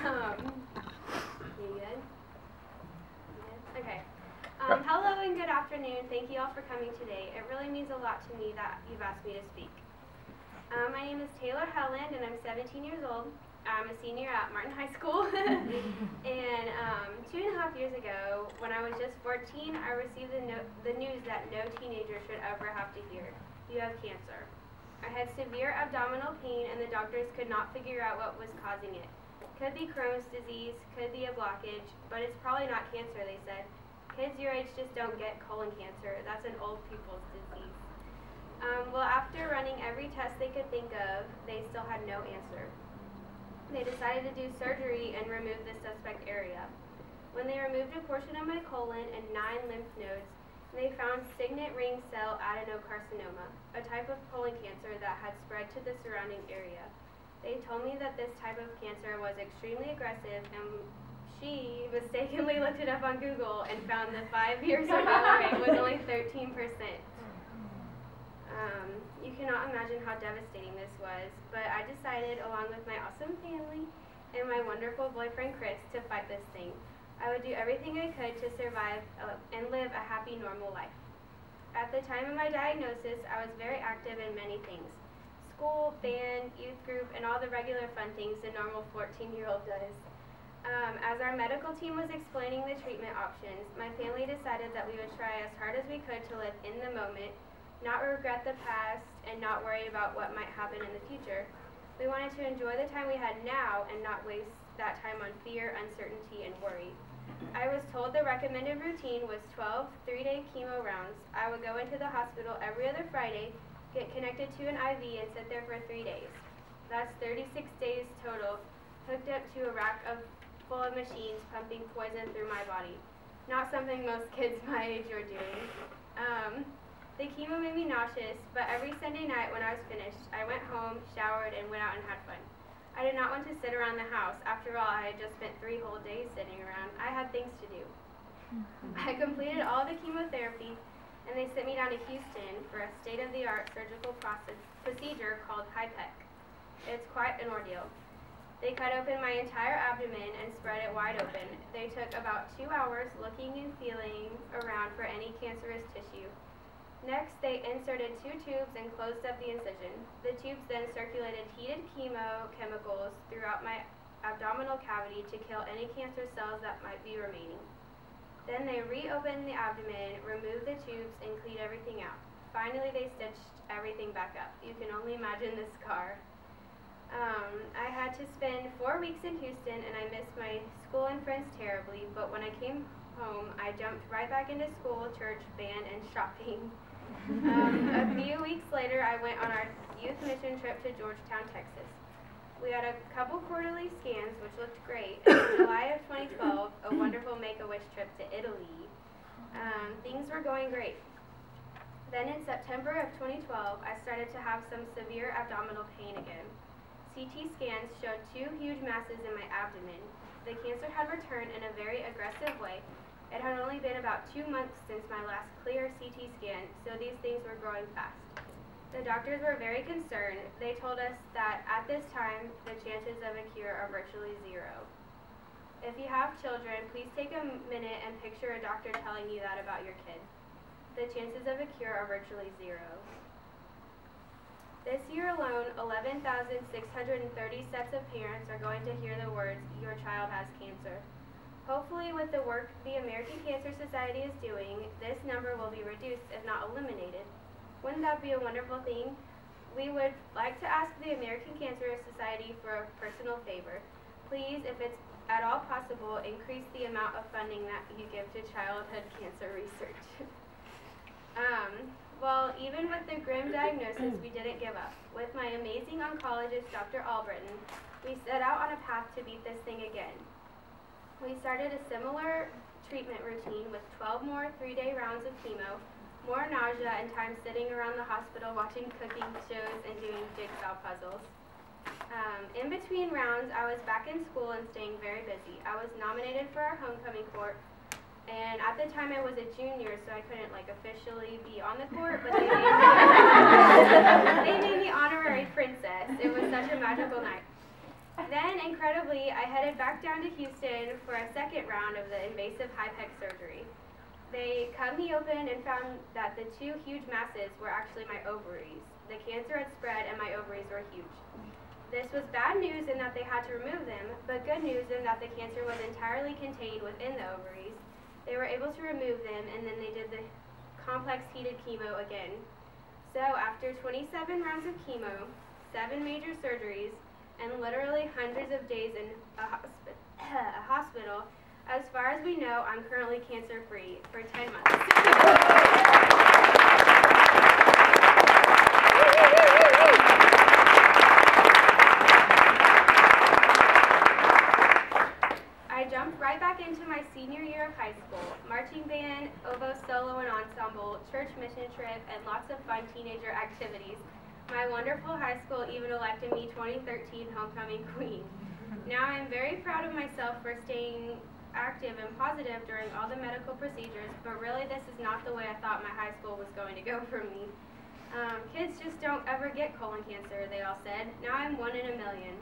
You good? Okay. Hello and good afternoon. Thank you all for coming today. It really means a lot to me that you've asked me to speak. My name is Taylor Helland, and I'm 17 years old. I'm a senior at Martin High School. And 2.5 years ago, when I was just 14, I received the news that no teenager should ever have to hear: you have cancer. I had severe abdominal pain, and the doctors could not figure out what was causing it. Could be Crohn's disease, could be a blockage, but it's probably not cancer, they said. Kids your age just don't get colon cancer. That's an old people's disease. Well, after running every test they could think of, they still had no answer. They decided to do surgery and remove the suspect area. When they removed a portion of my colon and 9 lymph nodes, they found signet ring cell adenocarcinoma, a type of colon cancer that had spread to the surrounding area. They told me that this type of cancer was extremely aggressive, and she mistakenly looked it up on Google and found the 5-year survival rate was only 13%. You cannot imagine how devastating this was, but I decided, along with my awesome family and my wonderful boyfriend Chris, to fight this thing. I would do everything I could to survive and live a happy, normal life. At the time of my diagnosis, I was very active in many things: school, band, youth group, and all the regular fun things a normal 14-year-old does. As our medical team was explaining the treatment options, my family decided that we would try as hard as we could to live in the moment, not regret the past, and not worry about what might happen in the future. We wanted to enjoy the time we had now and not waste that time on fear, uncertainty, and worry. I was told the recommended routine was 12 3-day chemo rounds. I would go into the hospital every other Friday, get connected to an IV, and sit there for 3 days. That's 36 days total, hooked up to a rack full of machines pumping poison through my body. Not something most kids my age are doing. The chemo made me nauseous, but every Sunday night when I was finished, I went home, showered, and went out and had fun. I did not want to sit around the house. After all, I had just spent 3 whole days sitting around. I had things to do. I completed all the chemotherapy, and they sent me down to Houston for a state-of-the-art surgical procedure called HIPEC. It's quite an ordeal. They cut open my entire abdomen and spread it wide open. They took about 2 hours looking and feeling around for any cancerous tissue. Next, they inserted 2 tubes and closed up the incision. The tubes then circulated heated chemicals throughout my abdominal cavity to kill any cancer cells that might be remaining. Then they reopened the abdomen, removed the tubes, and cleaned everything out. Finally, they stitched everything back up. You can only imagine the scar. I had to spend 4 weeks in Houston, and I missed my school and friends terribly, but when I came home, I jumped right back into school, church, band, and shopping. A few weeks later, I went on our youth mission trip to Georgetown, Texas. We had a couple quarterly scans, which looked great, and in July of 2012, a wonderful Make-A-Wish trip to Italy. Things were going great. Then in September of 2012, I started to have some severe abdominal pain again. CT scans showed 2 huge masses in my abdomen. The cancer had returned in a very aggressive way. It had only been about 2 months since my last clear CT scan, so these things were growing fast. The doctors were very concerned. They told us that at this time, the chances of a cure are virtually 0. If you have children, please take a minute and picture a doctor telling you that about your kid. The chances of a cure are virtually 0. This year alone, 11,630 sets of parents are going to hear the words, "Your child has cancer." Hopefully, with the work the American Cancer Society is doing, this number will be reduced, if not eliminated. Wouldn't that be a wonderful thing? We would like to ask the American Cancer Society for a personal favor. Please, if it's at all possible, increase the amount of funding that you give to childhood cancer research. Well, even with the grim diagnosis, we didn't give up. With my amazing oncologist, Dr. Albritton, we set out on a path to beat this thing again. We started a similar treatment routine with 12 more 3-day rounds of chemo, more nausea, and time sitting around the hospital watching cooking shows and doing jigsaw puzzles. In between rounds, I was back in school and staying very busy. I was nominated for our homecoming court, and at the time I was a junior, so I couldn't officially be on the court, but they made me honorary princess. It was such a magical night. Then, incredibly, I headed back down to Houston for a second round of the invasive HIPEC surgery. They cut me open and found that the two huge masses were actually my ovaries. The cancer had spread and my ovaries were huge. This was bad news in that they had to remove them, but good news in that the cancer was entirely contained within the ovaries. They were able to remove them, and then they did the complex heated chemo again. So after 27 rounds of chemo, 7 major surgeries, and literally hundreds of days in a hospital, as far as we know, I'm currently cancer-free for 10 months. I jumped right back into my senior year of high school. Marching band, oboe solo and ensemble, church mission trip, and lots of fun teenager activities. My wonderful high school even elected me 2013 homecoming queen. Now I'm very proud of myself for staying active and positive during all the medical procedures, but really this is not the way I thought my high school was going to go for me. Kids just don't ever get colon cancer, they all said. Now I'm 1 in a million.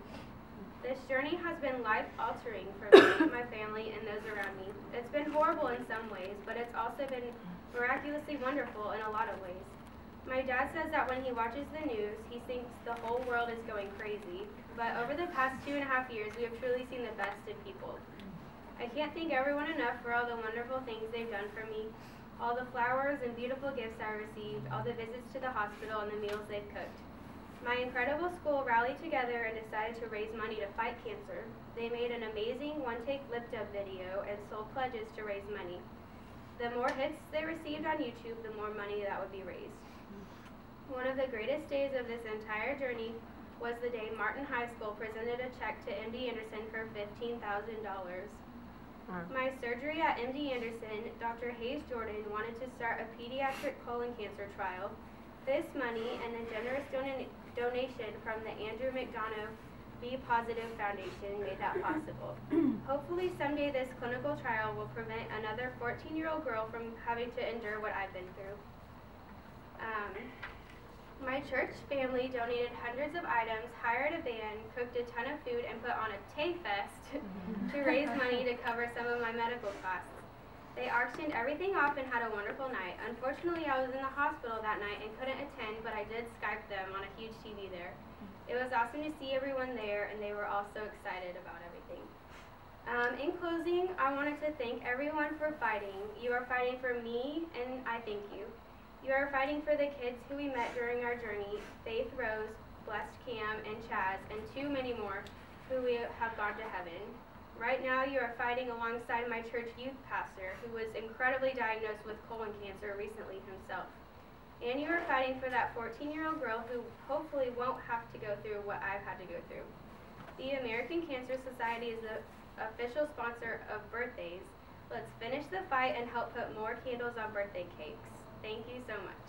This journey has been life-altering for me, my family, and those around me. It's been horrible in some ways, but it's also been miraculously wonderful in a lot of ways. My dad says that when he watches the news, he thinks the whole world is going crazy, but over the past 2.5 years, we have truly seen the best in people. I can't thank everyone enough for all the wonderful things they've done for me, all the flowers and beautiful gifts I received, all the visits to the hospital and the meals they've cooked. My incredible school rallied together and decided to raise money to fight cancer. They made an amazing one-take lip dub video and sold pledges to raise money. The more hits they received on YouTube, the more money that would be raised. One of the greatest days of this entire journey was the day Martin High School presented a check to MD Anderson for $15,000. My surgery at MD Anderson, Dr. Hayes Jordan wanted to start a pediatric colon cancer trial. This money and a generous donation from the Andrew McDonough Be Positive Foundation made that possible. Hopefully someday this clinical trial will prevent another 14-year-old girl from having to endure what I've been through. My church family donated hundreds of items, hired a band, cooked a ton of food, and put on a Tay Fest to raise money to cover some of my medical costs. They auctioned everything off and had a wonderful night. Unfortunately, I was in the hospital that night and couldn't attend, but I did Skype them on a huge TV there. It was awesome to see everyone there, and they were all so excited about everything. In closing, I wanted to thank everyone for fighting. You are fighting for me, and I thank you. You are fighting for the kids who we met during our journey, Faith Rose, Blessed Cam, and Chaz, and too many more who we have gone to heaven. Right now, you are fighting alongside my church youth pastor, who was incredibly diagnosed with colon cancer recently himself. And you are fighting for that 14-year-old girl who hopefully won't have to go through what I've had to go through. The American Cancer Society is the official sponsor of birthdays. Let's finish the fight and help put more candles on birthday cakes. Thank you so much.